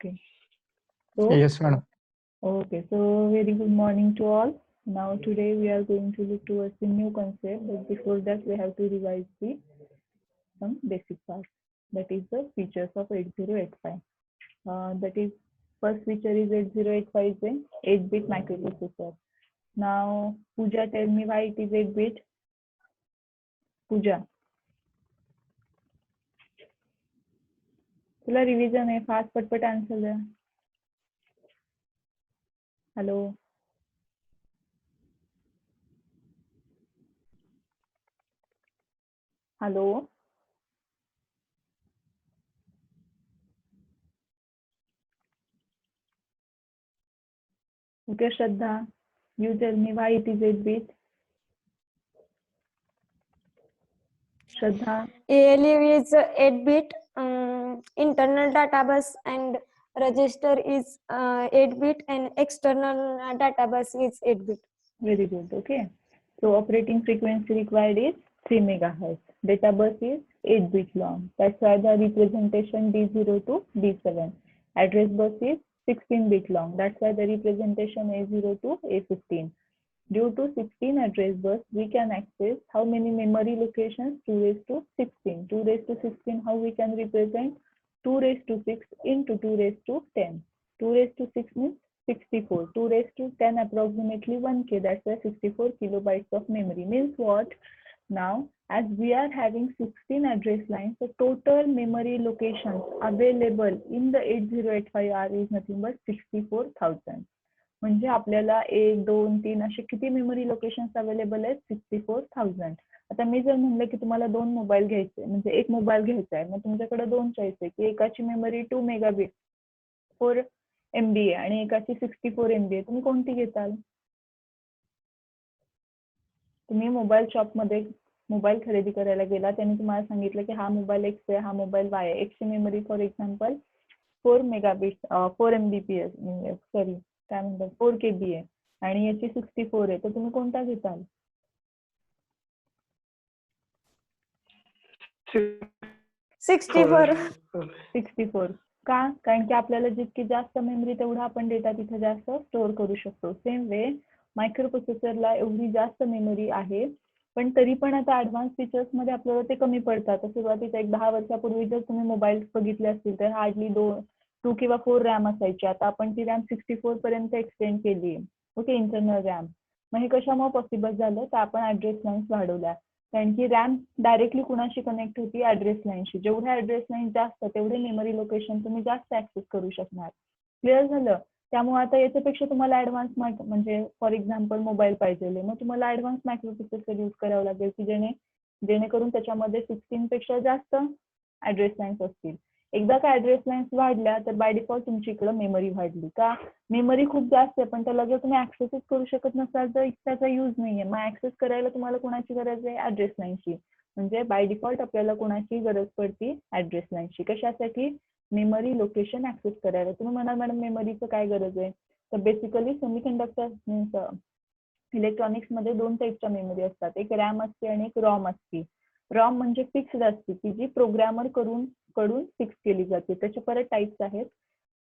Okay. So, Yes, madam. okay. So, very good morning to all. Now, today we are going to look towards a new concept, but before that, we have to revise some basic parts. That is the features of 8085. That is, first feature is 8085 is an 8-bit microprocessor. Now, Pooja, tell me why it is 8-bit. Pooja. तुला revision आहे, fast पटपट answer द्या. Hello. Hello. Okay, Shraddha, you tell me why it is 8-bit. Shraddha. ALU is 8-bit. Internal data bus and register is 8-bit, and external data bus is 8-bit. Very good. Okay. So operating frequency required is 3 MHz. Data bus is 8-bit long. That's why the representation D0 to D7. Address bus is 16-bit long. That's why the representation A0 to A15. Due to 16 address bus, we can access how many memory locations? 2 raised to 16. 2 raised to 16, how we can represent? 2 raised to 6 into 2 raised to 10. 2 raised to 6 means 64. 2 raised to 10 approximately 1K. That's why 64 kilobytes of memory. Means what? Now, as we are having 16 address lines, the total memory locations available in the 8085R is nothing but 64,000. म्हणजे आपल्याला 1, 2, 3 असे किती memory locations available आहेत? 64,000. आता मी जर म्हणलं की तुम्हाला 2 मोबाईल घ्यायचे, म्हणजे एक मोबाईल घ्यायचा आहे, मग तुमच्याकडे 2 चॉईस आहे की एकाची मेमरी 2 मेगाबिट 4 MB आहे आणि एकाची 64 MB आहे. तुम्ही कोणती घेताल? तुम्ही मोबाईल शॉपमध्ये मोबाईल खरेदी करायला गेला, त्यांनी तुम्हाला सांगितलं की हा मोबाईल X आहे, हा मोबाईल Y आहे. X ची memory for example 4 megabit 4 MBPS sorry काय म्हणतात 4 KB आहे आणि याची 64 आहे, तर तुम्ही कोणता घेताल? 64. का? कारण की आपल्याला जितकी जास्त मेमरी तेवढा आपण डेटा तिथे जास्त स्टोअर करू शकतो. सेम वे मायक्रोप्रोसेसरला एवढी जास्त मेमरी आहे, पण तरी पण आता ऍडव्हान्स फीचर्स मध्ये आपल्याला ते कमी पडतात. सुरुवातीचा एक 10 वर्षापूर्वी जर तुम्ही मोबाईल बघितले असतील तर हार्डली 2 किंवा 4 रॅम असायची. आता आपण ती रॅम 64 पर्यंत एक्सटेंड केली आहे. Okay, internal RAM. मग हे कशामुळे पॉसिबल झालं? तर आपण ऍड्रेस लाईन्स वाढवल्या. कारण की रॅम डायरेक्टली कुणाशी कनेक्ट होती? ऍड्रेस लाईनशी. जेवढ्या ऍड्रेस लाईन जास्त तेवढे मेमरी लोकेशन तुम्ही जास्त ऍक्सेस करू शकणार. क्लिअर झालं? त्यामुळे आता याच्यापेक्षा तुम्हाला ऍडव्हान्स म्हणजे फॉर एक्झाम्पल मोबाईल पाहिजे, मग तुम्हाला ऍडव्हान्स मायक्रोप्रोसेसर यूज करावं लागेल की जेणेकरून त्याच्यामध्ये 16 पेक्षा जास्त ऍड्रेस लाईन्स असतील. एकदा का ऍड्रेस लाईन्स वाढल्या तर बाय डिफॉल्ट तुमची इकडं मेमरी वाढली. का? मेमरी खूप जास्त आहे पण त्याला जर तुम्ही ऍक्सेसच करू शकत नसाल तर त्याचा यूज नाहीये. मग ऍक्सेस करायला तुम्हाला कोणाची गरज आहे? ऍड्रेस लाईनची. म्हणजे बाय डिफॉल्ट आपल्याला कोणाची गरज पडती? ऍड्रेस लाईनची. कशासाठी? मेमरी लोकेशन ऍक्सेस करायला. तुम्ही म्हणाल मॅडम मेमरीचं काय गरज आहे? तर बेसिकली सेमीकंडक्टर मीन्स इलेक्ट्रॉनिक्स मध्ये 2 टाईपच्या मेमरी असतात. एक रॅम असते आणि एक रॉम असते. रॉम म्हणजे फिक्स्ड असते की जी प्रोग्रामर कडून फिक्स केली जाते. त्याचे परत टाईप्स आहेत.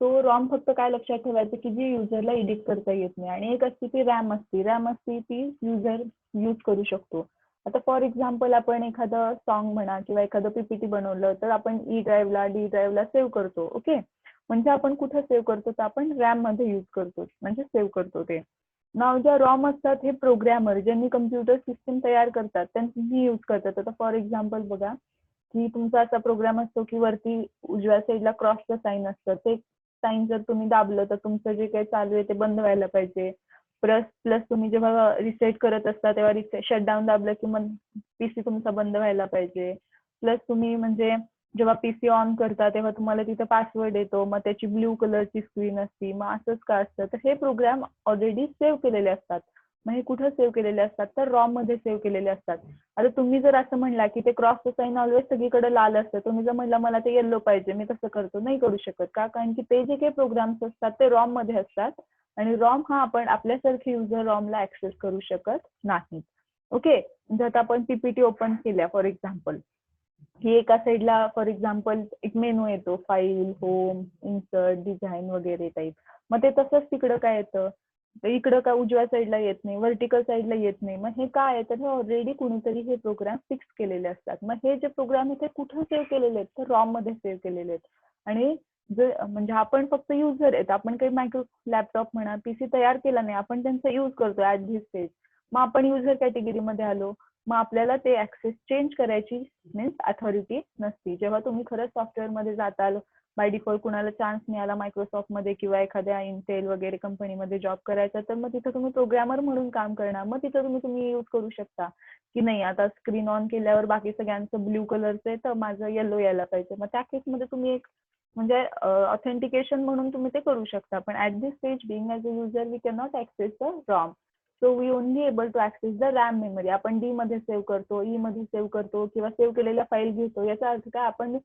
तो रॉम फक्त काय लक्षात ठेवायचं की जी युजरला एडिट करता येत नाही. आणि एक असते ती रॅम असते. रॅम असते ती युजर यूज करू शकतो. आता फॉर एक्झाम्पल आपण एखादं सॉन्ग म्हणा किंवा एखादं PPT बनवलं तर आपण E ड्राईव्हला D ड्राईव्हला सेव्ह करतो. ओके, म्हणजे आपण कुठं सेव्ह करतो? तर आपण रॅम मध्ये यूज करतो, म्हणजे सेव्ह करतो ते. नाव ज्या रॉम असतात हे प्रोग्रॅमर ज्यांनी कम्प्युटर सिस्टीम तयार करतात त्यांनी यूज करतात. आता फॉर एक्झाम्पल बघा की तुमचा असा प्रोग्राम असतो की वरती उजव्या साईडला क्रॉसचं साईन असतं. ते साईन जर तुम्ही दाबलं तर तुमचं जे काही चालू आहे ते बंद व्हायला पाहिजे. प्लस तुम्ही जेव्हा रिसेट करत असता तेव्हा शटडाऊन दाबलं की मग PC तुमचा बंद व्हायला पाहिजे. प्लस तुम्ही म्हणजे जेव्हा PC ऑन करता तेव्हा तुम्हाला तिथे पासवर्ड येतो, मग त्याची ब्ल्यू कलरची स्क्रीन असते. मग असंच का असतं? तर हे प्रोग्राम ऑलरेडी सेव्ह केलेले असतात. मग हे कुठं सेव्ह केलेले असतात? तर रॉम मध्ये सेव्ह केलेले असतात. आता तुम्ही जर असं म्हणला की ते क्रॉसचं साईन ऑलवेज सगळीकडे लाल असतं, तुम्ही जर म्हणला मला ते येलो पाहिजे, मी तसं करतो, नाही करू शकत. का? कारण की ते जे काही प्रोग्राम्स असतात ते रॉम मध्ये असतात आणि रॉम हा आपण आपल्यासारखे युजर रॉमला ऍक्सेस करू शकत नाही. ओके, जर आता आपण PPT ओपन केल्या फॉर एक्झाम्पल ही एका साईडला फॉर एक्झाम्पल एक मेनू येतो, फाईल, होम, इन्सर्ट, डिझाईन वगैरे टाईप. मग ते तसंच तिकडं काय येतं, तर इकडं काय उजव्या साईडला येत नाही, व्हर्टिकल साईडला येत नाही. मग हे काय आहे, तर हे ऑलरेडी कुणीतरी हे प्रोग्राम फिक्स केलेले असतात. मग हे जे प्रोग्राम आहेत ते कुठं सेव्ह केलेले आहेत, तर रॉम मध्ये सेव्ह केलेले आहेत. आणि म्हणजे आपण फक्त युजर आहेत, आपण काही मायक्रो लॅपटॉप म्हणा पीसी तयार केला नाही, आपण त्यांचा युज करतो ऍट धिस स्टेज. मग आपण युजर कॅटेगरीमध्ये आलो, मग आपल्याला ते ऍक्सेस चेंज करायची मीन्स अथॉरिटी नसती. जेव्हा तुम्ही खरंच सॉफ्टवेअरमध्ये जाताल, बाय डिफॉल्ट कुणाला चान्स मिळाला मायक्रोसॉफ्टमध्ये किंवा एखाद्या इंटेल वगैरे कंपनीमध्ये जॉब करायचा, तर मग तिथं तुम्ही प्रोग्रामर म्हणून काम करणार. मग तिथं तुम्ही यूज करू शकता की नाही, आता स्क्रीन ऑन केल्यावर बाकी सगळ्यांचं ब्ल्यू कलरचं आहे, तर माझं येलो यायला पाहिजे. मग त्या केसमध्ये तुम्ही एक म्हणजे ऑथेंटिकेशन म्हणून तुम्ही ते करू शकता. पण at this stage being as a user we can not access the ROM. So we only able to access the RAM memory. आपण डी मध्ये सेव्ह करतो, ई मध्ये सेव्ह करतो किंवा सेव्ह केलेल्या फाईल घेतो. याचा अर्थ काय, आपण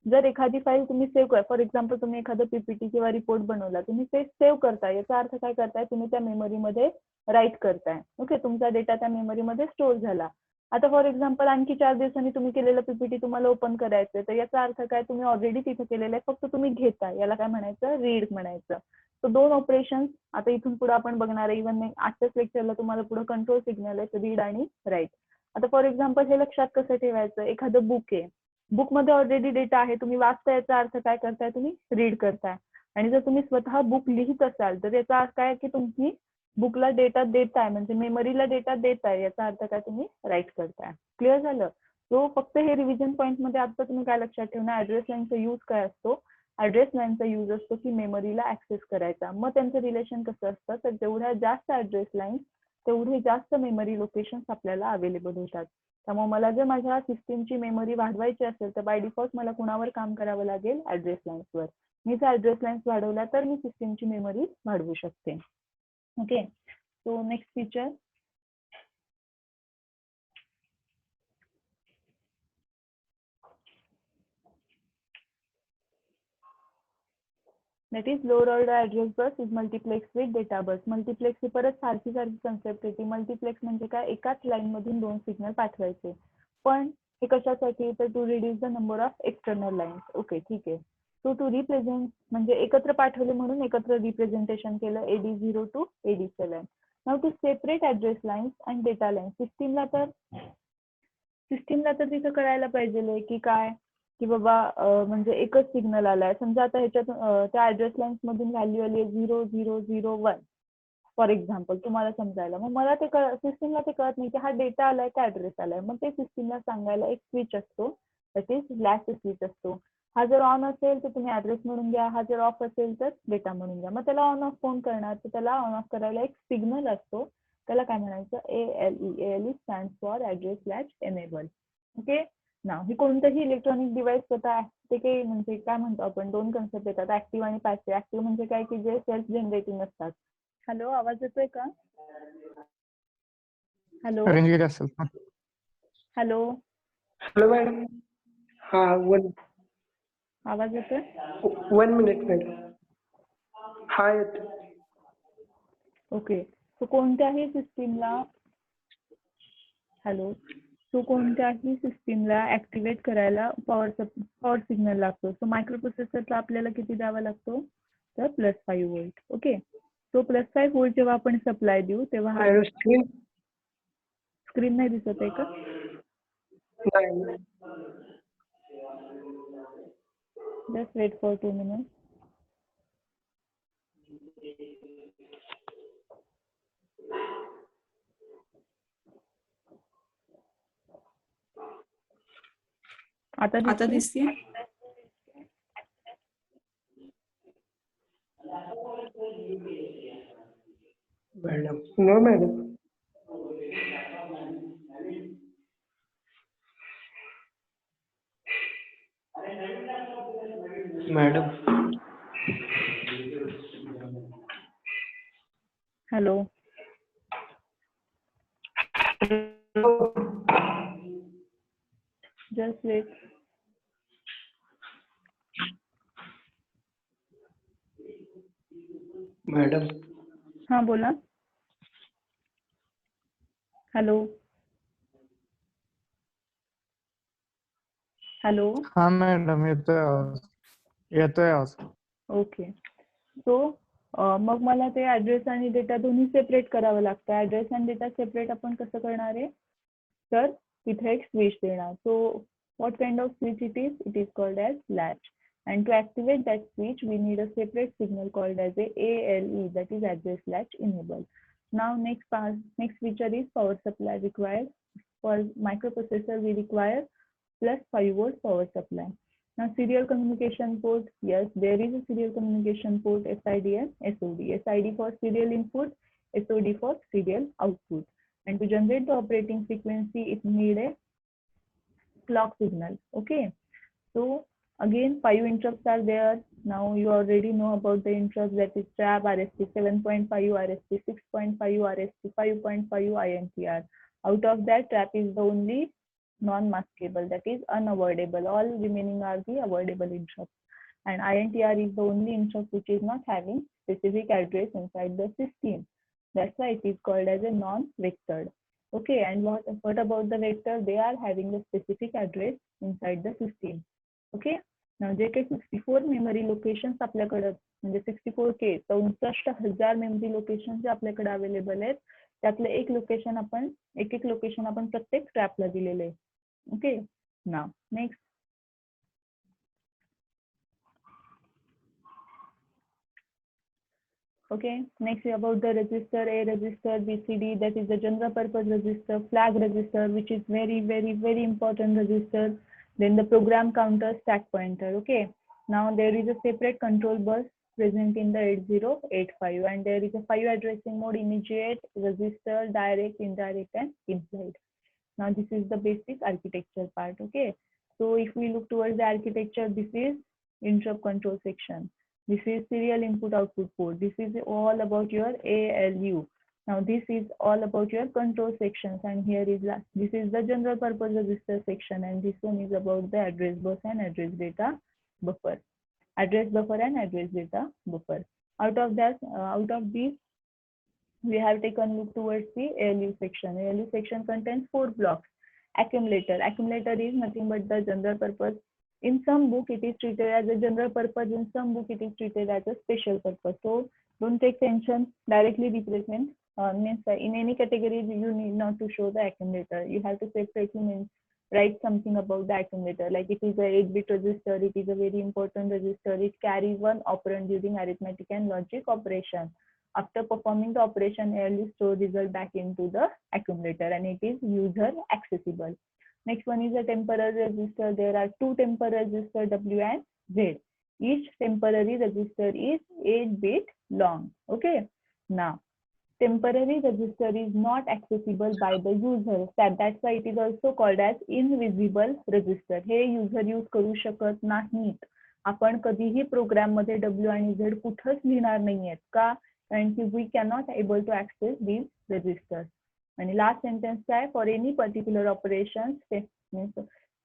जर एखादी फाईल तुम्ही सेव्ह करा, फॉर एक्झाम्पल तुम्ही एखादं पीपीटी किंवा रिपोर्ट बनवला, तुम्ही ते सेव्ह करताय, याचा अर्थ काय करताय, तुम्ही त्या मेमरीमध्ये राईट करताय. ओके, तुमचा डेटा त्या मेमरीमध्ये स्टोअर झाला. आता फॉर एक्झाम्पल आणखी 4 दिवसांनी तुम्ही केलेलं पीपीटी तुम्हाला ओपन करायचं, तर याचा अर्थ काय, तुम्ही ऑलरेडी तिथे केलेलं आहे, फक्त तुम्ही घेताय. याला काय म्हणायचं, रीड म्हणायचं. तो 2 ऑपरेशन आता इथून पुढे आपण बघणार आहे. इव्हन आजच्याच लेक्चरला तुम्हाला पुढे कंट्रोल सिग्नल आहे, रीड आणि राईट. आता फॉर एक्झाम्पल हे लक्षात कसं ठेवायचं, एखादं बुक आहे, बुक मध्ये ऑलरेडी डेटा आहे, तुम्ही वाचताय, याचा अर्थ काय करताय, तुम्ही रीड करताय. आणि जर तुम्ही स्वतः बुक लिहित असाल, तर याचा अर्थ काय की तुम्ही बुकला डेटा देताय, म्हणजे मेमरीला डेटा देताय, याचा अर्थ काय, तुम्ही राईट करताय. क्लिअर झालं. तो फक्त हे रिव्हिजन पॉईंट मध्ये आता तुम्ही काय लक्षात ठेवणार, ऍड्रेस लाईनचा यूज काय असतो. ऍड्रेस लाईनचा यूज असतो की मेमरीला ऍक्सेस करायचा. मग त्यांचं रिलेशन कसं असतं, तर जेवढ्या जास्त ऍड्रेस लाईन तेवढे जास्त मेमरी लोकेशन्स आपल्याला अवेलेबल होतात. त्यामुळे मला जर माझ्या सिस्टीमची मेमरी वाढवायची असेल, तर बाय डिफॉल्ट मला कुणावर काम करावं लागेल, ऍड्रेस लाईन्सवर. मी जर ऍड्रेस लाईन्स वाढवल्या तर मी सिस्टीमची मेमरी वाढवू शकते. Okay, so next feature, that is lower order address bus is multiplexed with data bus. Multiplex ही परत सारखी कन्सेप्ट येते. मल्टिप्लेक्स म्हणजे काय, एकाच लाईन मधून 2 सिग्नल पाठवायचे. पण हे कशासाठी, तर to reduce the number of external lines. Okay, ठीक आहे. सो टू रिप्रेझेंट म्हणजे एकत्र पाठवले म्हणून एकत्र रिप्रेझेंटेशन केलं, AD0 to AD7. Now to separate address lines and data lines, सिस्टीमला तर तिथं कळायला पाहिजे की काय, की बाबा म्हणजे एकच सिग्नल आलाय. समजा आता ह्याच्यात त्या ऍड्रेस लाईन्स मधून व्हॅल्यू आली 0001 फॉर एक्झाम्पल, तुम्हाला समजायला. मग मला ते सिस्टीमला ते कळत नाही की हा डेटा आलाय का ऍड्रेस आलाय. मग ते सिस्टीमला सांगायला एक स्विच असतो, दॅट इज लॅच स्विच असतो. हा जर ऑन असेल तर तुम्ही ऍड्रेस म्हणून घ्या, हा जर ऑफ असेल तर डेटा म्हणून घ्या. मग त्याला ऑन ऑफ कोण करणार, तर त्याला ऑन ऑफ करायला एक सिग्नल असतो, त्याला काय म्हणायचं, ALE stands for address latch enable. Okay, नाव ही कोणतंही इलेक्ट्रॉनिक डिव्हाइस स्वतः ते काही म्हणजे काय म्हणतो आपण, 2 कन्सेप्ट येतात, ऍक्टिव्ह आणि पॅसिव्ह. ऍक्टिव्ह म्हणजे काय की जे सेल्फ जनरेटिंग असतात. हॅलो, आवाज येतोय का? हॅलो रेंज गेली असेल. Hello, hello madam. हा, आवाज येतोय? 1 मिनिट मॅडम. हा येतो. ओके, सो कोणत्याही सिस्टीमला ऍक्टिव्हेट करायला पॉवर सिग्नल लागतो. सो मायक्रो प्रोसेसरला आपल्याला किती द्यावा लागतो, तर +5 व्होल्ट. ओके, सो +5 व्होल्ट जेव्हा आपण सप्लाय देऊ तेव्हा हा स्क्रीन नाही दिसत आहे का? नाही. Just wait for 2 minutes. आता दिसते? Madam, no madam. Madam. Hello, just wait. Madam. हा, बोला. Hello, hello. हा मॅडम येतोय आवाज. येतोय आवाज. ओके. सो मग मला ते ऍड्रेस आणि डेटा दोन्ही सेपरेट करावं लागतं. ऍड्रेस आणि डेटा सेपरेट आपण कसं करणार आहे, तर तिथे एक स्विच देणार. So what kind of switch it is? It is called as latch. And to activate that switch, we need a separate signal called as a ALE, that is address latch enable. Now next feature is power supply required. For microprocessor, we require plus 5 volt power supply. Now serial communication port, yes, there is a serial communication port, SID and SOD. SID for serial input, SOD for serial output. And to generate the operating frequency, it need a clock signal. Okay, so again 5 interrupts are there. Now you already know about the interrupts, that is trap, RST 7.5, RST 6.5, RST 5.5, INTR. Out of that, trap is the only non-maskable, that is unavoidable. All remaining are the avoidable interrupts. And INTR is the only interrupt which is not having specific address inside the system. That's why it is called as a non-vectored. Okay, and what about the vector? They are having the specific address inside the system. Okay, now जे काही 64 memory locations आपल्याकडे, म्हणजे 64K 64,000 memory location जे आपल्याकडे available आहेत, त्यातलं एक location आपण प्रत्येक ट्रॅपला दिलेलं आहे. Okay, now next. Okay, next about the register, A register, BCD, that is the general purpose register, flag register, which is very important register. Then the program counter, stack pointer. Okay, now there is a separate control bus present in the 8085, and there is a 5 addressing mode: immediate, register, direct, indirect, and implied. Now this is the basic architecture part. Okay, so if we look towards the architecture, this is interrupt control section. This is serial input output port. This is all about your ALU. Now this is all about your control sections, and here is this is the general purpose register section, and this one is about the address bus and address data buffer. Address buffer and address data buffer. Out of these, we have taken look towards the ALU section. ALU section contains 4 blocks. Accumulator is nothing but the general purpose. In some book it is treated as a general purpose, in some book it is treated as a special purpose. So don't take tension, directly represent. Means in any category you need not to show the accumulator. You have to separately write something about the accumulator, like it is a 8-bit register, it is a very important register, it carries one operand during arithmetic and logic operation. After performing the operation, ALU store result back into the accumulator, and it is user accessible. Next one is a temporary register. There are 2 temporary registers, W and Z. Each temporary register is 8-bit long. Okay, now temporary register is not accessible by the user. That's why it is also called as invisible register. हे user use करू शकत नाहीत. आपण कधीही programme मध्ये W आणि Z कुठंच लिहिणार नाहीयेत. का? कारण की we cannot able to access these registers. And last sentence है, for any particular operations,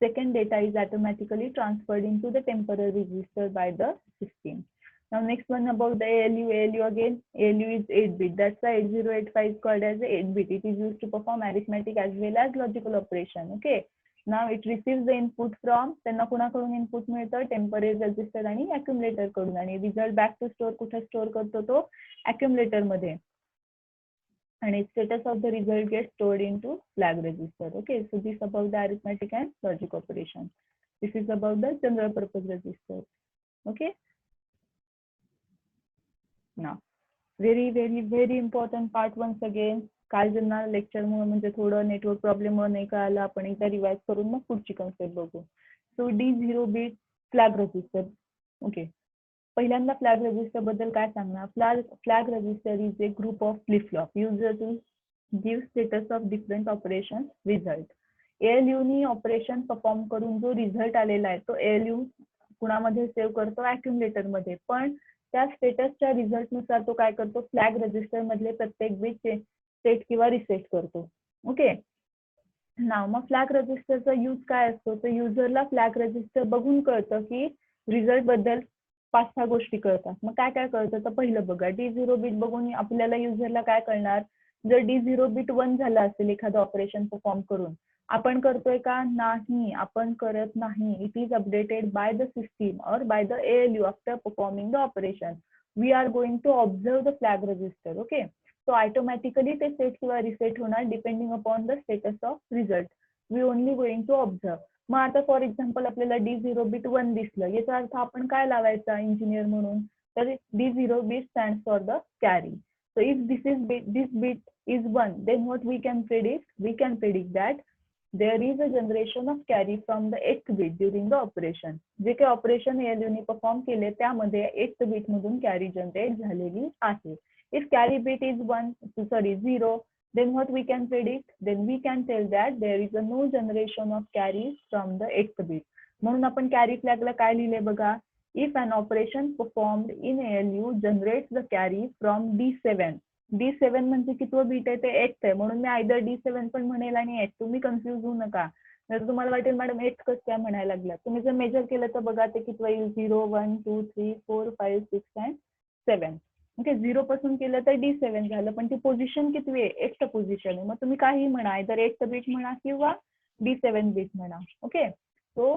second data is automatically transferred into the temporary register by the system. Now next one about the ALU. ALU again, ALU is 8-bit. That's why 8085 is called as 8-bit. It is used to perform arithmetic as well as logical operation. Okay. Now it receives the input from, त्यांना कुणाकडून input मिळतं, temporary register आणि accumulator कडून, आणि result back to store कुठे store करतो, तो accumulator मध्ये. And its status of the result gets stored into flag register. Okay, so this about the arithmetic and logic operations. This is about the general purpose register. Okay, now very important part once again. काल ज्यांना lecture मुळे म्हणजे थोडं network problem मुळे नाही कळालं, आपण एकदा रिवाइज करून मग पुढची कन्सेप्ट बघू. So D0 bit flag register. Okay, पहिल्यांदा फ्लॅग रजिस्टर बद्दल काय सांगणार. Flag register is a group of flip flop user to give status of different operation result. ALU नी ऑपरेशन परफॉर्म करून जो रिझल्ट आलेला आहे तो ALU कुणामध्ये सेव्ह करतो, अक्युमुलेटर मध्ये. पण त्या स्टेटसच्या रिझल्ट नुसार तो काय करतो, फ्लॅग रजिस्टर मधले प्रत्येक बिट सेट किंवा रिसेट करतो. ओके, नाव मग फ्लॅग रजिस्टरचा यूज काय असतो, तर युजरला फ्लॅग रजिस्टर बघून कळतं की रिझल्ट बद्दल 5-6 गोष्टी कळतात. मग काय कळतं, तर पहिलं बघा, D0 बिट बघून आपल्याला युजरला काय कळणार, जर D0 बिट 1 झाला असेल एखादं ऑपरेशन परफॉर्म करून, आपण करतोय का? नाही, आपण करत नाही. It is updated by the system or by the ALU after performing the operation. We are going to observe the flag register. Okay, so automatically ते सेट किंवा रिसेट होणार depending upon the status of result. We only going to observe. मग आता for example आपल्याला D0 bit 1 दिसलं, याचा अर्थ आपण काय लावायचा इंजिनियर म्हणून? तर D0 bit stand for the carry. So if this bit is 1, then what we can predict? We can predict that there is a generation of carry from the 8th bit during the operation. जे काही operation ALU ने perform केले त्यामध्ये 8th bit मधून carry generate झालेली आहे. If carry bit is 0, then what we can predict? Then we can tell that there is a no generation of carry from the 8th bit. म्हणून आपण carry फ्लॅगला काय लिहिले बघा? If an operation performed in ALU generates the carry from D7. D7 म्हणजे कितवं bit आहे? ते 8th आहे, म्हणून मी आयदर D7 पण म्हणेल आणि 8. तुम्ही कन्फ्युज होऊ नका. जर तुम्हाला वाटेल मॅडम 8 कसं काय म्हणायला लागला, तुम्ही जर मेजर केलं तर बघा ते कितवं येईल? 0, 1, 2, 3, 4, 5, 6 and 7. ओके, 0 पासून केलं तर D7 झालं, पण ती पोझिशन कितवी आहे? 8th पोझिशन आहे. मग तुम्ही काही म्हणा, आयदर 8th बीट म्हणा किंवा D7 बीट म्हणा. Okay, so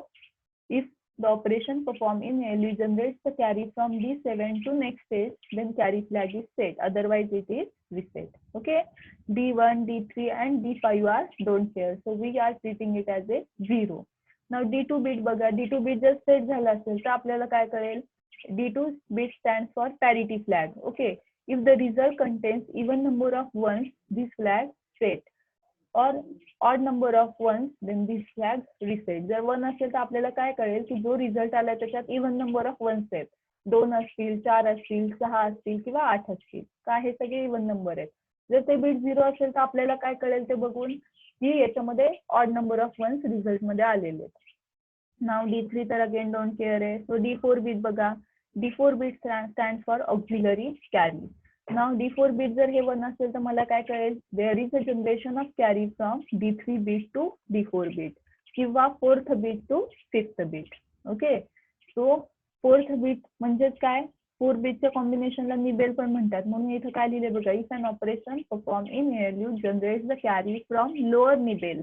if the operation performed in ALU generates the carry from D7 to next stage, then carry flag is set. Otherwise, it is reset. Okay. D1, D3, and D5 are don't care. So we are treating it as a 0. Now D2 bit बघा, D2 bit जर set झाला असेल तर आपल्याला काय कळेल? D2 bit stands for parity flag. Okay. If the result contains even number of ones, this flag set. or odd number of ones, then this flag reset. जर 1 असेल तर आपल्याला काय कळेल की जो रिझल्ट आला त्याच्यात इव्हन नंबर ऑफ वन्स आहेत. 2 असतील, 4 असतील, 6 असतील किंवा 8 असतील. काय हे सगळे इव्हन नंबर आहेत. जर ते बीट 0 असेल तर आपल्याला काय कळेल ते बघून की याच्यामध्ये odd number of ones result मध्ये आलेले आहेत. नाव D3 तर अगेन डोंट केअर आहे. सो D4 बीट बघा. D4 bit stand for auxiliary carry. नाव D4 बीट जर हे 1 असेल तर मला काय कळेल? There is a generation of carry from D3 bit to D4 bit किंवा 4th bit to 5th bit. Okay, so 4th bit म्हणजेच काय? 4 बीटच्या कॉम्बिनेशनला निबेल पण म्हणतात. म्हणून इथं काय लिहिले बघा? If an operation perform in ALU generates the carry from lower nibble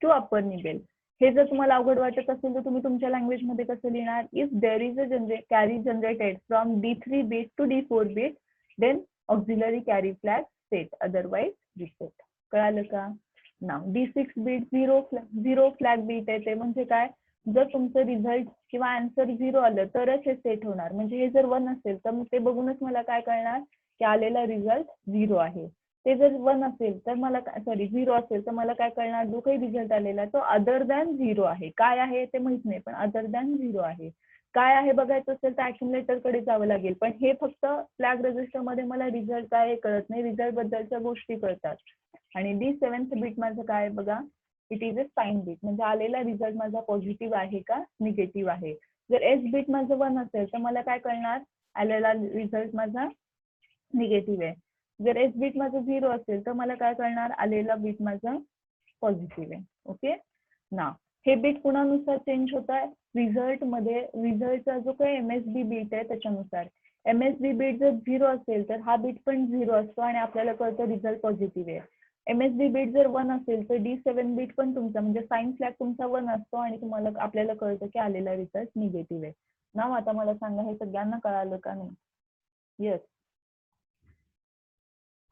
to upper nibble. हे जर तुम्हाला अवघड वाटत असेल तर तुम्ही तुमच्या लँग्वेज मध्ये कसं लिहिणार? If there is a carry generated from D3 bit to D4 bit, then auxiliary carry flag set, otherwise reset. कळालं का? नाव D6 बीट 0 फ्लॅग बीट आहे. ते म्हणजे काय? जर तुमचं रिझल्ट किंवा आन्सर 0 आलं तरच हे सेट होणार. म्हणजे हे जर 1 असेल तर मग ते बघूनच मला काय कळणार की आलेला रिझल्ट 0 आहे. ते जर 1 असेल तर मला 0 असेल तर मला काय कळणार? जो काही रिझल्ट आलेला तो अदर दॅन 0 आहे. काय आहे ते माहित नाही, पण अदर दॅन 0 आहे. काय आहे बघायचं असेल तर ऍक्युमुलेटर कडे जावं लागेल. पण हे फक्त फ्लॅग रजिस्टर मध्ये मला रिझल्ट काय हे कळत नाही, रिझल्ट बद्दलच्या गोष्टी कळतात. आणि D7th बीट माझं काय बघा? It is a sign bit, म्हणजे आलेला रिझल्ट माझा पॉझिटिव्ह आहे का निगेटिव्ह आहे. जर S बीट माझं 1 असेल तर मला काय कळणार? आलेला रिझल्ट माझा निगेटिव्ह आहे. जर S बीट माझं 0 असेल तर मला काय कळणार? आलेला बीट माझा पॉझिटिव्ह आहे. ओके, ना हे बीट कुणानुसार चेंज होत आहे? रिझल्ट मध्ये रिझल्टचा जो काही MSB बीट आहे त्याच्यानुसार. MSB बीट जर 0 असेल तर हा बीट पण 0 असतो आणि आपल्याला कळतं रिझल्ट पॉझिटिव्ह आहे. MSB बीट जर 1 असेल तर D7 बीट पण तुमचा म्हणजे साइन फ्लॅग तुमचा 1 असतो आणि तुम्हाला आपल्याला कळतं की आलेला रिझल्ट निगेटिव्ह आहे. नाव आता मला सांगा हे सगळ्यांना कळालं का नाही? Yes.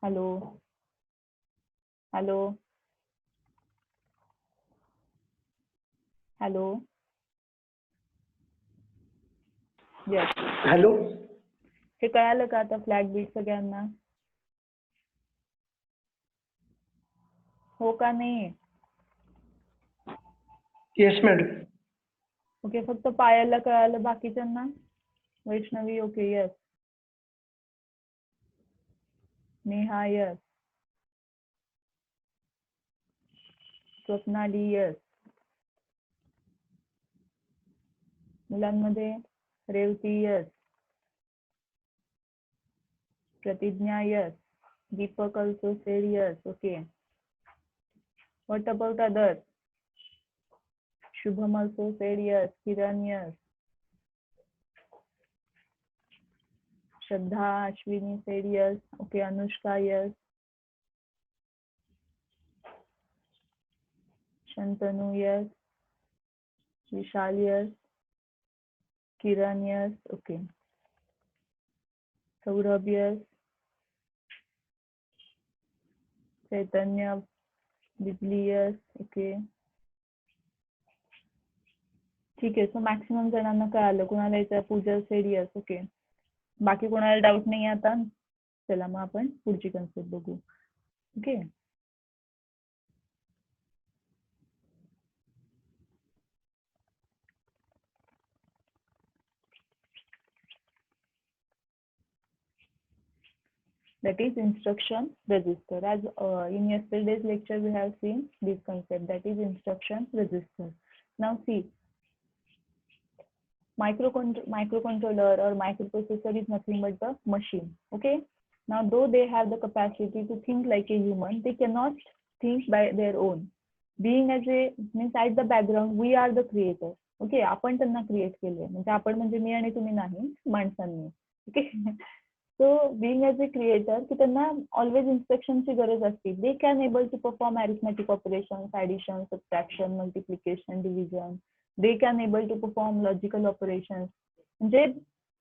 Hello hello hello. Yes. Hello. हे कळालं का आता फ्लॅग बीट सगळ्यांना? हो का नाही? Yes madam. ओके, फक्त पायलला कळालं, बाकीच्यांना? Vaishnavi okay, yes. Neha yes. Swapnali yes. मुलांमध्ये रेवती यस. प्रतिज्ञा yes. Deepak also said yes. Okay. What about others? Shubham also said yes. Kiran yes. Shraddha, Ashwini said yes. Okay. Anushka yes. Shantanu yes, Vishal yes, Kiran yes, okay, Saurabh yes, Chaitanya, Bijli yes, okay. ठीक आहे. So maximum जणांना कळालं. कुणाला यायचं पूजा sed yes, okay. बाकी कोणाला doubt नाही आता? चला मग आपण पुढची कन्सेप्ट बघू. Okay. That is instruction register. As in yesterday's lecture we have seen this concept, that is instruction register. Now see, microcontroller or microprocessor is nothing but the machine. Okay. Now though they have the capacity to think like a human, they cannot think by their own. Being as a means at the background we are the creator. Okay. आपण त्यांना create केले, म्हणजे आपण म्हणजे मी आणि तुम्ही नाही, माणसांनी. Okay. So being as a creator, की त्यांना always instruction ची गरज असते. They can able to perform arithmetic operations, addition, subtraction, multiplication, division. They can able to perform logical operations. म्हणजे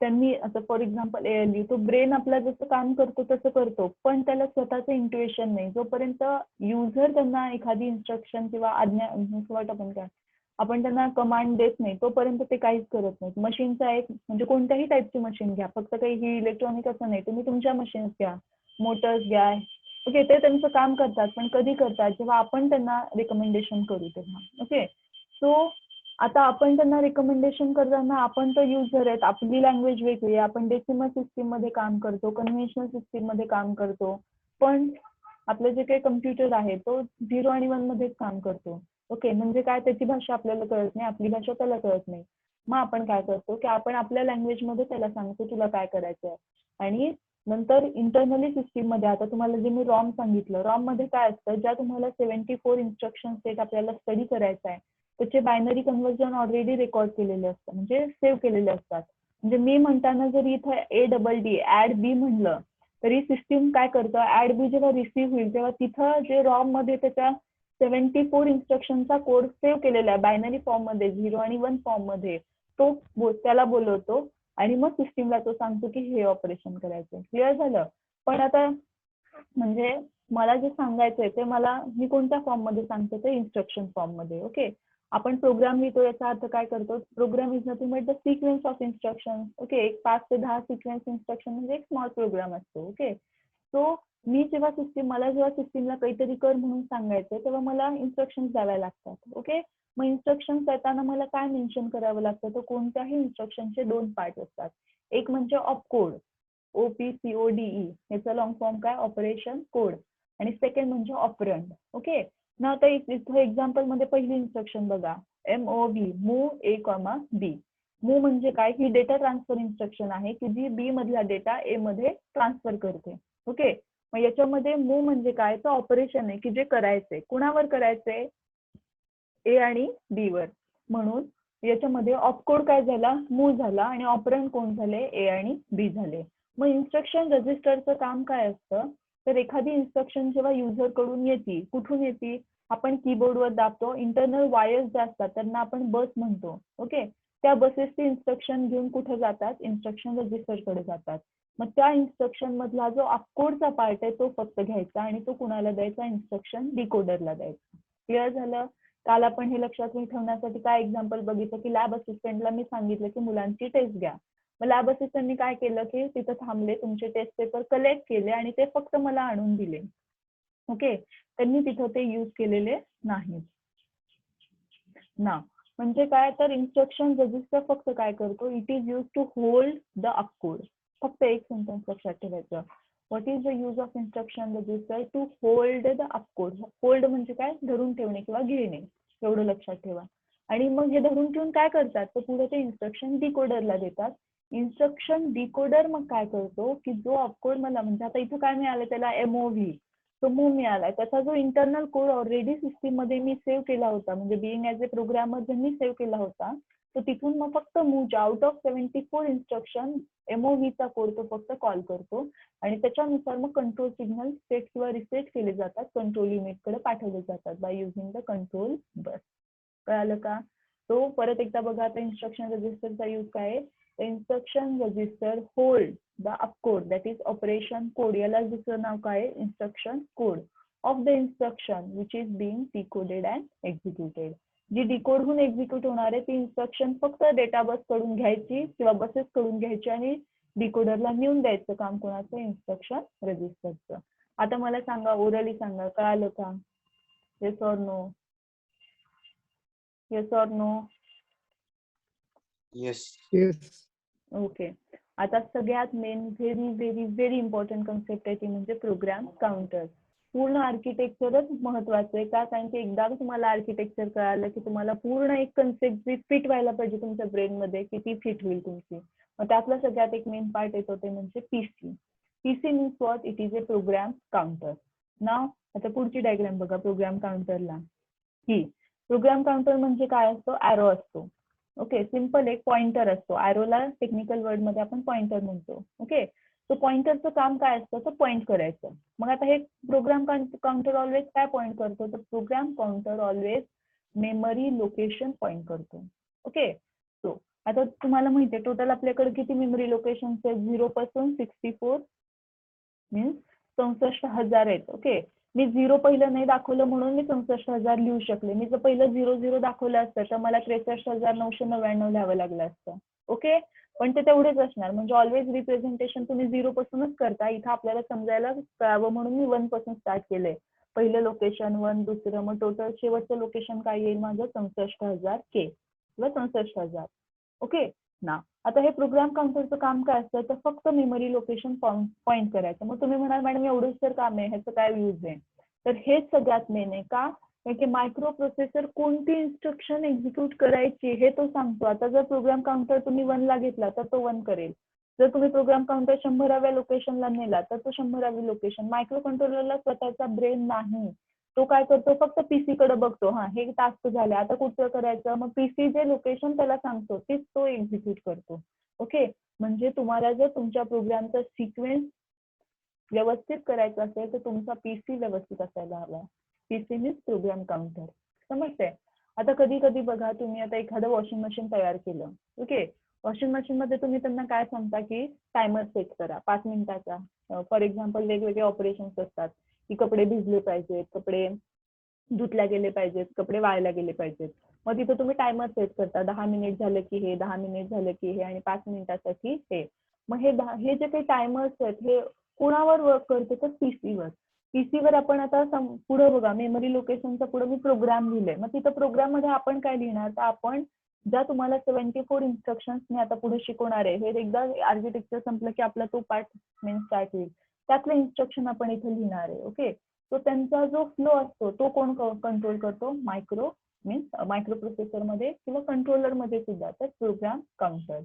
त्यांनी आता फॉर एक्झाम्पल ALU, तो ब्रेन आपला जसं काम करतो तसं करतो, पण त्याला स्वतःचं इंट्युएशन नाही. जोपर्यंत युजर त्यांना एखादी इन्स्ट्रक्शन किंवा आज्ञा आपण त्यांना कमांड देत नाही, तोपर्यंत ते काहीच करत नाहीत. मशीनचा एक म्हणजे कोणत्याही टाईपची मशीन घ्या, फक्त काही ही इलेक्ट्रॉनिक असं नाही, तुम्ही तुमच्या मशीन्स घ्या, मोटर्स घ्या. ओके. ते त्यांचं काम करतात, पण कधी करतात? जेव्हा आपण त्यांना रिकमेंडेशन करू तेव्हा. ओके. सो आता आपण त्यांना रिकमेंडेशन करताना आपण तर युजर आहेत, आपली लँग्वेज वेगळी आहे, आपण डेसिमल सिस्टीम मध्ये काम करतो, कन्व्हेन्शनल सिस्टीम मध्ये काम करतो, पण आपलं जे काही कम्प्युटर आहे तो 0 आणि 1 मध्येच काम करतो. ओके. म्हणजे काय, त्याची भाषा आपल्याला कळत नाही, आपली भाषा त्याला कळत नाही. मग आपण काय करतो की आपण आपल्या लँग्वेज मध्ये त्याला सांगतो तुला काय करायचं आहे. आणि नंतर इंटरनली सिस्टीम मध्ये, आता तुम्हाला जे मी रॉम सांगितलं, रॉम मध्ये काय असतं, ज्या तुम्हाला 74 इन्स्ट्रक्शन सेट आपल्याला स्टडी करायचा आहे, त्याचे बायनरी कन्व्हर्जन ऑलरेडी रेकॉर्ड केलेले असतात, म्हणजे सेव्ह केलेले असतात. म्हणजे मी म्हणताना जर इथं ADD ऍड बी म्हणलं तरी सिस्टीम काय करतं, ऍड बी जेव्हा रिसीव्ह होईल तेव्हा तिथं जे रॉम मध्ये त्याच्या 74 इन्स्ट्रक्शनचा कोड सेव्ह केलेला आहे बायनरी फॉर्म मध्ये, 0 आणि 1 फॉर्म मध्ये, तो त्याला बोलवतो आणि मग सिस्टीमला तो सांगतो की हे ऑपरेशन करायचं. क्लिअर झालं? पण आता म्हणजे मला जे सांगायचंय ते मी कोणत्या फॉर्म मध्ये सांगते, ते इन्स्ट्रक्शन फॉर्म मध्ये. ओके. आपण प्रोग्राम लिहितो, याचा अर्थ काय करतो, program is nothing but the sequence of instruction. Okay. एक 5 ते 10 सिक्वेन्स इन्स्ट्रक्शन म्हणजे एक स्मॉल प्रोग्राम असतो. ओके. सो मला जेव्हा सिस्टीमला काहीतरी कर म्हणून सांगायचं तेव्हा मला इन्स्ट्रक्शन्स द्याव्या लागतात. ओके. मग इन्स्ट्रक्शन्स देताना मला काय मेन्शन करावं लागतं, तर कोणत्याही इन्स्ट्रक्शनचे 2 पार्ट असतात. एक म्हणजे ऑपकोड, OPCODE, याचा लॉंग फॉर्म काय, ऑपरेशन कोड. आणि सेकंड म्हणजे ऑपरंड. ओके. ना आता इथं एक्झाम्पल मध्ये पहिली इन्स्ट्रक्शन बघा, MOV, move A, B. Move म्हणजे काय, ही डेटा ट्रान्सफर इन्स्ट्रक्शन आहे की जी B मधला डेटा A मध्ये ट्रान्सफर करते. ओके. मग याच्यामध्ये मूव्ह म्हणजे काय, तर ऑपरेशन आहे की जे करायचंय, कुणावर करायचंय, A आणि B वर. म्हणून याच्यामध्ये ऑपकोड काय झाला, मूव्ह झाला, आणि ऑपरंड कोण झाले, A आणि B झाले. मग इन्स्ट्रक्शन रजिस्टरचं काम काय असतं, तर एखादी इन्स्ट्रक्शन जेव्हा युजर कडून येते, कुठून येते, आपण कीबोर्डवर दाबतो, इंटरनल वायर्स ज्या असतात त्यांना आपण बस म्हणतो. ओके. त्या बसेसचे इन्स्ट्रक्शन घेऊन कुठे जातात, इन्स्ट्रक्शन रजिस्टरकडे जातात. मग त्या इन्स्ट्रक्शन मधला जो ऑपकोडचा पार्ट आहे तो फक्त घ्यायचा आणि तो कुणाला द्यायचा, इन्स्ट्रक्शन डिकोडरला द्यायचा. क्लिअर झालं? काल आपण हे लक्षात ठेवण्यासाठी काय एक्झाम्पल बघितलं की लॅब असिस्टंटला मी सांगितलं की मुलांची टेस्ट घ्या. मग लॅब असिस्टंटनी काय केलं की तिथं थांबले, तुमचे टेस्ट पेपर कलेक्ट केले आणि ते फक्त मला आणून दिले. ओके. त्यांनी तिथं ते यूज केलेले नाही ना. म्हणजे काय, तर इन्स्ट्रक्शन रजिस्टर फक्त काय करतो, it is use to hold the opcode. फक्त एक सेंटेन्स लक्षात ठेवायचं, what is the use of instruction register, to hold the opcode. Hold म्हणजे काय, धरून ठेवणे किंवा घेणे, एवढं लक्षात ठेवा. आणि मग हे धरून ठेवून काय करतात, तर पुढे ते इन्स्ट्रक्शन डिकोडरला देतात. इन्स्ट्रक्शन डिकोडर मग काय करतो की जो ऑपकोड मला, म्हणजे आता इथं काय मिळालं त्याला, MOV, तो मूव्ह मिळालाय, त्याचा जो इंटरनल कोड ऑलरेडी सिस्टीम मध्ये मी सेव्ह केला होता, म्हणजे बिईंग ऍज अ प्रोग्रामर ज्यांनी सेव्ह केला होता तो तिथून मग फक्त move out of 74 instruction MOV चा कोड तो फक्त कॉल करतो आणि त्याच्यानुसार मग कंट्रोल सिग्नल सेट किंवा रिसेट केले जातात, कंट्रोल युनिट कडे पाठवले जातात by using the control bus. कळालं का? तो परत एकदा बघा, आता इन्स्ट्रक्शन रजिस्टरचा यूज काय आहे. Instruction register hold the opcode that is operation code. याला दुसरं नाव काय आहे? Instruction code of the instruction which is being decoded and executed. जी डिकोड होऊन एक्झिक्यूट होणार आहे ती इन्स्ट्रक्शन फक्त डेटा बस कडून घ्यायची किंवा बसेस कडून घ्यायची आणि डिकोडरला नेऊन द्यायचं काम कोणाचं? इन्स्ट्रक्शन रजिस्टरचं. आता मला सांगा, ओरली सांगा, कळालं का? Yes or no? Yes or no? Yes. Yes. Okay. आता सगळ्यात main very very very important concept आहे ती म्हणजे प्रोग्राम काउंटर. पूर्ण आर्किटेक्चरच महत्वाचं आहे का? कारण की एकदा तुम्हाला आर्किटेक्चर कळालं की तुम्हाला पूर्ण एक कन्सेप्ट जी फिट व्हायला पाहिजे तुमच्या ब्रेन मध्ये की ती फिट होईल तुमची. मग त्यातला सगळ्यात एक मेन पार्ट येतो ते म्हणजे PC. PC means what? It is a program counter. नाव आता पुढची डायग्राम बघा प्रोग्राम काउंटरला. ही प्रोग्राम काउंटर म्हणजे काय असतो? ॲरो असतो. ओके, सिम्पल एक पॉइंटर असतो. ॲरोला टेक्निकल वर्ड मध्ये आपण पॉइंटर म्हणतो. ओके, तो पॉइंटरचं काम काय असतं? तर पॉइंट करायचं. मग आता हे प्रोग्राम काउंटर ऑलवेज काय पॉइंट करतो? तर program counter always memory location point करतो. ओके, सो आता तुम्हाला माहिती आहे टोटल आपल्याकडे किती मेमरी लोकेशन आहेत? 0 पासून 64 मीन्स 64,000 आहेत. ओके, मी 0 पहिलं नाही दाखवलं म्हणून मी 64,000 लिहू शकले. मी जर पहिलं 0 दाखवलं असतं तर मला 63,999 लिहावं लागलं असतं. ओके, पण ते तेवढेच असणार. म्हणजे ऑलवेज रिप्रेझेंटेशन तुम्ही 0 पासूनच करता. इथं आपल्याला समजायला कळावं म्हणून मी 1 पासून स्टार्ट केलंय. पहिलं लोकेशन 1, दुसरं, मग टोटल शेवटचं लोकेशन काय येईल माझं? 64,000 के किंवा 64,000. ओके ना. आता हे प्रोग्राम काउंटरचं काम काय असतं? तर फक्त मेमरी लोकेशन पॉइंट करायचं. मग तुम्ही म्हणाल मॅडम एवढंच तर काम आहे, ह्याचं काय यूज आहे? तर हेच सगळ्यात मेन आहे. का? कारण की मायक्रो प्रोसेसर कोणती इन्स्ट्रक्शन एक्झिक्यूट करायची हे तो सांगतो. आता जर प्रोग्राम काउंटर तुम्ही 1 ला घेतला तर तो 1 करेल. जर तुम्ही प्रोग्राम काउंटर 100व्या लोकेशनला नेला तर तो 100वी लोकेशन. मायक्रो कंट्रोलरला स्वतःचा ब्रेन नाही. तो काय करतो? फक्त पीसी कडे बघतो. हा, हे टास्क झाले, आता कुठचं करायचं? मग पीसी जे लोकेशन त्याला सांगतो तेच तो एक्झिक्यूट करतो. ओके, म्हणजे तुम्हाला जर तुमच्या प्रोग्रामचा सिक्वेन्स व्यवस्थित करायचा असेल तर तुमचा पीसी व्यवस्थित असायला हवा. PC means program counter. समजतंय? आता कधी कधी बघा, तुम्ही आता एखादं वॉशिंग मशीन तयार केलं. ओके, वॉशिंग मशीन मध्ये तुम्ही त्यांना काय सांगता की टायमर सेट करा 5 मिनिटाचा. फॉर एक्झाम्पल वेगवेगळे ऑपरेशन्स असतात की कपडे भिजले पाहिजेत, कपडे धुतल्या गेले पाहिजेत, कपडे वाळल्या गेले पाहिजेत. मग तिथं तुम्ही टायमर सेट करता. 10 मिनिट झालं की हे, 10 मिनिट झालं की हे आणि 5 मिनिटासाठी हे. मग हे जे काही टायमर्स आहेत हे कोणावर वर्क करते? तर पीसीवर. पीसीवर आपण आता पुढे बघा मेमरी लोकेशनचा पुढे मी प्रोग्राम लिहिलंय. मग तिथं प्रोग्राम मध्ये आपण काय लिहिणार? तर आपण ज्या तुम्हाला 74 इन्स्ट्रक्शन्स मी आता पुढे शिकवणार आहे, हे एकदा आर्किटेक्चर संपलं की आपला तो पार्ट मेन स्टार्ट होईल. त्यातले इन्स्ट्रक्शन आपण इथे लिहिणार आहे. ओके, तो त्यांचा जो फ्लो असतो तो कोण कंट्रोल करतो? मायक्रो प्रोसेसर मध्ये किंवा कंट्रोलर मध्ये सुद्धा. तर प्रोग्राम काउंटर.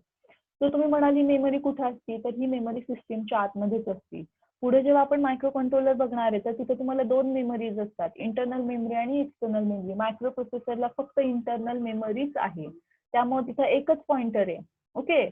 तर तुम्ही म्हणाली मेमरी कुठे असते? तर ही मेमरी सिस्टीमच्या आतमध्येच असते. पुढे जेव्हा आपण मायक्रो कंट्रोलर बघणार आहे तर तिथे तुम्हाला 2 मेमरीज असतात, इंटरनल मेमरी आणि एक्सटर्नल मेमरी. मायक्रो प्रोसेसरला फक्त इंटरनल मेमरीज आहे, त्यामुळे तिथं एकच पॉइंटर आहे. ओके,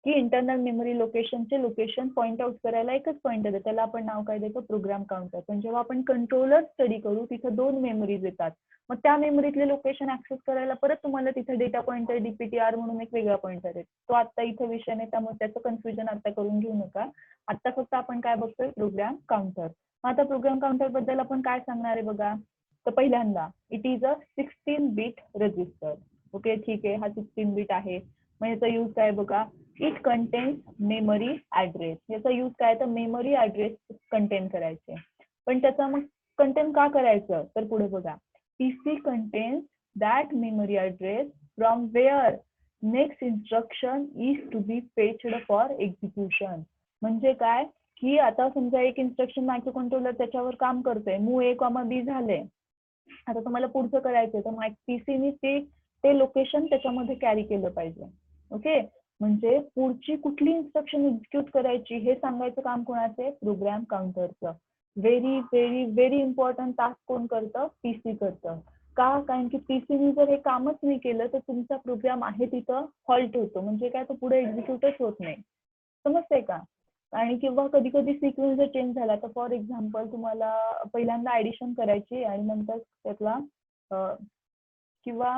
की इंटरनल मेमरी लोकेशनचे लोकेशन पॉइंट आउट करायला एकच पॉइंटर आहे. त्याला आपण नाव काय देतो? Program counter. पण जेव्हा आपण कंट्रोलर स्टडी करू तिथं 2 मेमरीज येतात. मग त्या मेमरीतले लोकेशन ऍक्सेस करायला परत तुम्हाला तिथे डेटा पॉइंटर DPTR म्हणून एक वेगळा पॉइंटर आहे. तो आता इथे विषय नाही, त्यामुळे त्याचं कन्फ्युजन आता करून घेऊ नका. आता फक्त आपण काय बघतोय? Program counter. आता प्रोग्राम काउंटर बद्दल आपण काय सांगणार आहे बघा. तर पहिल्यांदा it is a 16 bit register. Okay, ठीक आहे, हा 16 बिट आहे. मग याचा यूज काय बघा? It contains memory address. याचा यूज काय? तर मेमरी ऍड्रेस कंटेन करायचे. पण त्याचा मग कंटेन का करायचं? तर पुढे बघा, PC contains that memory address from where next instruction is to be fetched for execution. म्हणजे काय? की आता समजा एक इन्स्ट्रक्शन मायक्रो कंट्रोलर त्याच्यावर काम करतोय, मूव A, B झाले. आता तुम्हाला पुढचं करायचंय तर पीसीनी ते लोकेशन त्याच्यामध्ये कॅरी केलं पाहिजे. ओके, म्हणजे पुढची कुठली इन्स्ट्रक्शन एक्झिक्यूट करायची हे सांगायचं काम कोणाचं आहे? प्रोग्राम काउंटरचं. Very very very important task कोण करतं? पीसी करतं. का? कारण की पीसीने जर हे कामच नाही केलं तर तुमचा प्रोग्राम आहे तिथं हॉल्ट होतो, म्हणजे काय, तो पुढे एक्झिक्यूटच होत नाही. समजतंय का? आणि किंवा कधी कधी सिक्वेन्स जर चेंज झाला तर फॉर एक्झाम्पल तुम्हाला पहिल्यांदा ऍडिशन करायची आणि नंतर त्यातला किंवा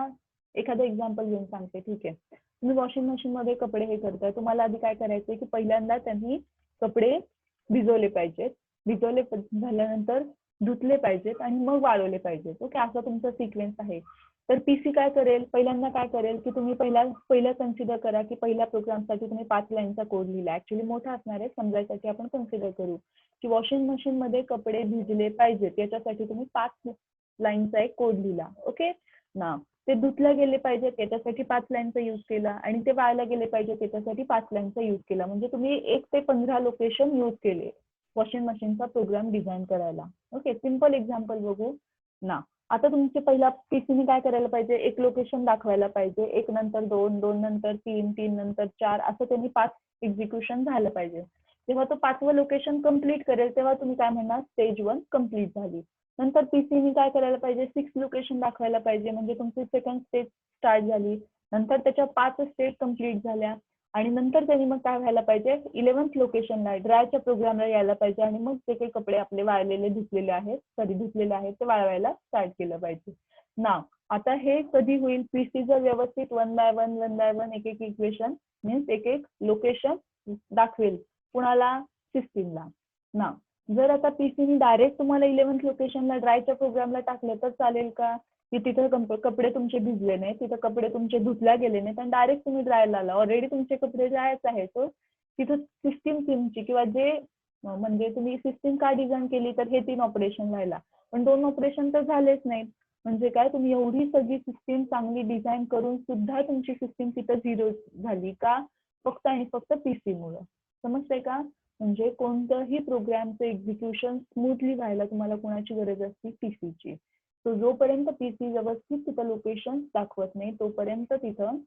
एखादं एक्झाम्पल घेऊन सांगते, ठीक आहे. तुम्ही वॉशिंग मशीन मध्ये कपडे हे करताय, तुम्हाला आधी काय करायचंय की पहिल्यांदा त्यांनी कपडे भिजवले पाहिजेत, झाल्यानंतर धुतले पाहिजेत आणि मग वाळवले पाहिजेत. ओके, असा तुमचा सिक्वेन्स आहे. तर पीसी काय करेल, पहिल्यांदा काय करेल की तुम्ही पहिलं कन्सिडर करा की पहिल्या प्रोग्रामसाठी तुम्ही 5 लाईनचा कोड लिहिला. ऍक्च्युली मोठा असणार आहे, समजायसाठी आपण कन्सिडर करू की वॉशिंग मशीन मध्ये कपडे भिजले पाहिजेत, याच्यासाठी तुम्ही 5 लाईनचा एक कोड लिहिला. ओके ना, ते धुतले गेले पाहिजे त्याच्यासाठी 5 लाईनचा यूज केला आणि ते वाळले गेले पाहिजे त्याच्यासाठी 5 लाईनचा यूज केला. म्हणजे तुम्ही 1 ते 15 लोकेशन यूज केले वॉशिंग मशीनचा प्रोग्राम डिझाईन करायला. ओके, सिम्पल एक्झाम्पल बघू ना. आता तुमचे पहिला पीसीने काय करायला पाहिजे, एक लोकेशन दाखवायला पाहिजे, 1 नंतर 2, 2 नंतर 3, 3 नंतर 4, असं त्यांनी 5 एक्झिक्युशन झालं पाहिजे. जेव्हा तो 5वं लोकेशन कम्प्लीट करेल तेव्हा तुम्ही काय म्हणणार, स्टेज 1 कम्प्लीट झाली. नंतर पीसीने काय करायला पाहिजे, 6 लोकेशन दाखवायला पाहिजे, म्हणजे तुमची सेकंड स्टेज स्टार्ट झाली. नंतर त्याच्या 5 स्टेज कम्प्लीट झाल्या आणि नंतर त्यांनी मग काय व्हायला पाहिजे, 11th लोकेशनला ड्रायच्या प्रोग्रामला यायला पाहिजे आणि मग जे काही कपडे आपले वाळलेले धुतलेले आहेत ते वाळवायला स्टार्ट केलं पाहिजे ना. आता हे कधी होईल, पीसी जर व्यवस्थित 1 बाय 1 एक इक्वेशन मीन्स एक लोकेशन दाखवेल कुणाला, सिस्टीमला ना. जर आता पीसीने डायरेक्ट तुम्हाला 11th लोकेशनला ड्रायच्या प्रोग्रामला टाकलं तर चालेल का, की तिथं कपडे तुमचे भिजले नाही, तिथं कपडे तुमचे धुतल्या गेले नाहीत आणि डायरेक्ट तुम्ही ड्रायला आला, ऑलरेडी तुमचे कपडे ड्रायच आहे. तो तिथं सिस्टीम तुमची किंवा जे म्हणजे तुम्ही सिस्टीम का डिझाईन केली तर हे 3 ऑपरेशन व्हायला, पण 2 ऑपरेशन तर झालेच नाहीत. म्हणजे काय, तुम्ही एवढी सगळी सिस्टीम चांगली डिझाईन करून सुद्धा तुमची सिस्टीम तिथं 0 झाली का, फक्त आणि फक्त पीसी मुळे. समजतंय का? म्हणजे कोणत्याही प्रोग्रामचं एक्झिक्युशन स्मूथली व्हायला तुम्हाला कोणाची गरज असते, पीसीची. तो जोपर्यंत पीसी व्यवस्थित तिथं लोकेशन दाखवत नाही तोपर्यंत तिथं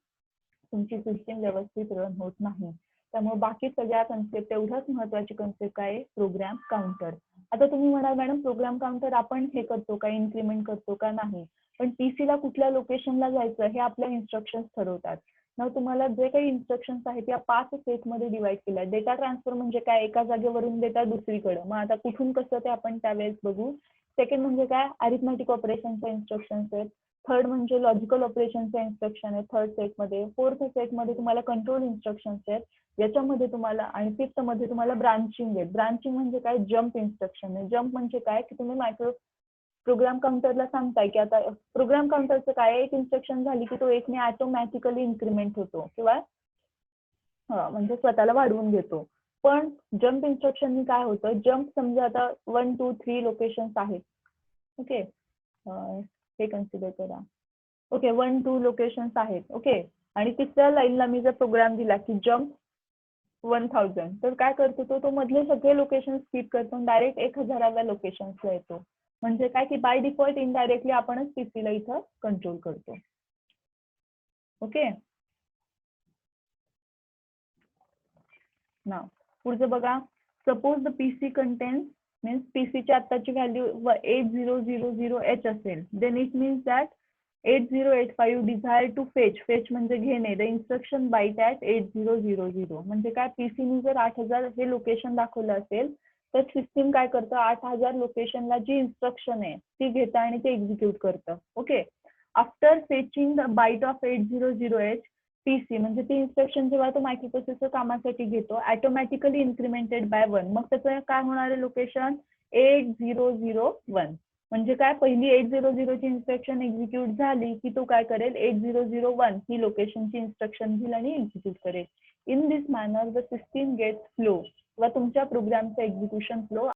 तुमची सिस्टीम व्यवस्थित रन होत नाही. त्यामुळे बाकी सगळ्या कन्सेप्ट एवढाच महत्वाची कन्सेप्ट काय, प्रोग्राम काउंटर. आता तुम्ही म्हणाल मॅडम प्रोग्राम काउंटर आपण हे करतो का, इन्क्रीमेंट करतो का, नाही. पण पीसीला कुठल्या लोकेशनला जायचं हे आपल्या इन्स्ट्रक्शन्स ठरवतात ना. तुम्हाला जे काही इन्स्ट्रक्शन्स आहेत या 5 सेटमध्ये डिवाइड केल्या. डेटा ट्रान्सफर म्हणजे काय, एका जागेवरून डेटा दुसरीकडे, मग आता कुठून कसं ते आपण त्यावेळेस बघू. सेकंड म्हणजे काय, अरिथमॅटिक ऑपरेशनचे इन्स्ट्रक्शन्स आहेत. थर्ड म्हणजे लॉजिकल ऑपरेशनचे इन्स्ट्रक्शन आहे थर्ड सेटमध्ये. फोर्थ सेटमध्ये तुम्हाला कंट्रोल इन्स्ट्रक्शन्स आहेत याच्यामध्ये तुम्हाला, आणि फिफ्थ मध्ये तुम्हाला ब्रांचिंग आहे. ब्रांचिंग म्हणजे काय, जम्प इन्स्ट्रक्शन आहे. जम्प म्हणजे काय की तुम्ही मायक्रो प्रोग्राम काउंटरला सांगताय की आता प्रोग्राम काउंटरचं काय, एक इन्स्ट्रक्शन झाली की तो 1ने ऑटोमॅटिकली इन्क्रीमेंट होतो किंवा म्हणजे स्वतःला वाढवून घेतो. पण जम्प इन्स्ट्रक्शननी काय होतं, जम्प समजा आता 1, 2, 3 लोकेशन्स आहेत. ओके, हे कन्सिडर करा. ओके, 1, 2 लोकेशन्स आहेत. ओके, आणि तिसऱ्या लाईनला मी जर प्रोग्राम दिला की जम्प 1000, तर काय करतो तो मधले सगळे लोकेशन स्किप करतो डायरेक्ट 1000व्या लोकेशन्सला येतो. म्हणजे काय की बाय डिफॉल्ट इनडायरेक्टली आपणच पीसीला इथं कंट्रोल करतो. ओके, ना पुढचं बघा. Suppose the PC contains means पीसीची आत्ताची व्हॅल्यू 8000H असेल, then it means that 8085 desire to fetch म्हणजे घेणे द इन्स्ट्रक्शन बाईट ॲट 8000. म्हणजे काय, पीसीने जर 8000 हे लोकेशन दाखवलं असेल तर सिस्टीम काय करतं, 8000 लोकेशनला जी इन्स्ट्रक्शन आहे ती घेतं आणि ते एक्झिक्यूट करतं. Okay, after fetching the byte of 8000H, PC म्हणजे ती इन्स्ट्रक्शन जेव्हा तो मायक्रोप्रोसेसर कामासाठी घेतो ऑटोमॅटिकली इन्क्रीमेंटेड बाय 1. मग त्याचं काय होणार आहे लोकेशन 8001. म्हणजे काय, पहिली 800 ची इन्स्ट्रक्शन एक्झिक्यूट झाली की तो काय करेल, 8001 ही लोकेशनची इन्स्ट्रक्शन घेईल आणि एक्झिक्यूट करेल. In this manner the system gets flow किंवा तुमच्या प्रोग्रामचा एक्झिक्युशन फ्लो